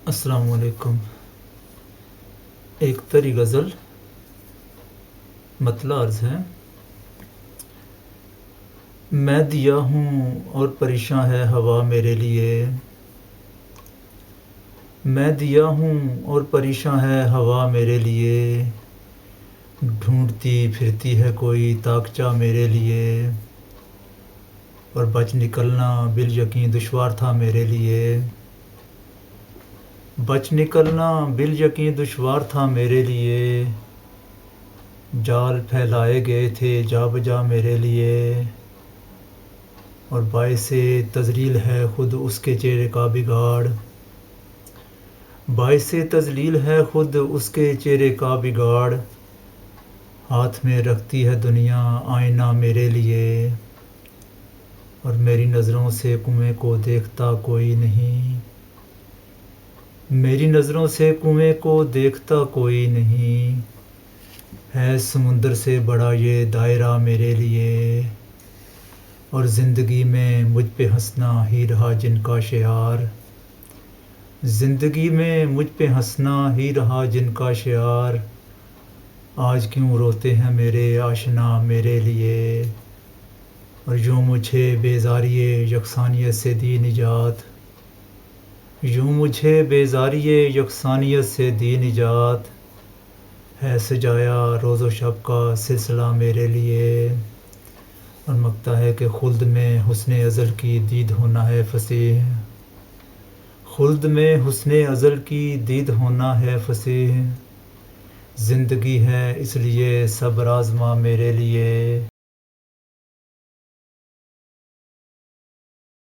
السلام علیکم۔ ایک طری غزل مطلع عرض ہے۔ میں دیا ہوں اور پریشاں ہے ہوا میرے لیے، میں دیا ہوں اور پریشاں ہے ہوا میرے لیے، ڈھونڈتی پھرتی ہے کوئی طاقچہ میرے لیے، اور بچ نکلنا بالیقین دشوار تھا میرے لیے، بچ نکلنا بالیقین دشوار تھا میرے لیے، جال پھیلائے گئے تھے جا بجا میرے لیے، اور باعث تذلیل ہے خود اس کے چہرے کا بگاڑ، باعث تذلیل ہے خود اس کے چہرے کا بگاڑ، ہاتھ میں رکھتی ہے دنیا آئینہ میرے لیے، اور میری نظروں سے کنویں کو دیکھتا کوئی نہیں، میری نظروں سے کنویں کو دیکھتا کوئی نہیں، ہے سمندر سے بڑا یہ دائرہ میرے لیے، اور زندگی میں مجھ پہ ہنسنا ہی رہا جن کا شعار، زندگی میں مجھ پہ ہنسنا ہی رہا جن کا شعار، آج کیوں روتے ہیں میرے آشنا میرے لیے، اور یوں مجھے بیزاری یکسانیت سے دی نجات، یوں مجھے بیزاری یکسانیت سے دی نجات، ہے سجایا روز و شب کا سلسلہ میرے لیے، اور مکتا ہے کہ خلد میں حسن ازل کی دید ہونا ہے فصیح، خلد میں حسن ازل کی دید ہونا ہے فصیح، زندگی ہے اس لیے صبر آزما میرے لیے،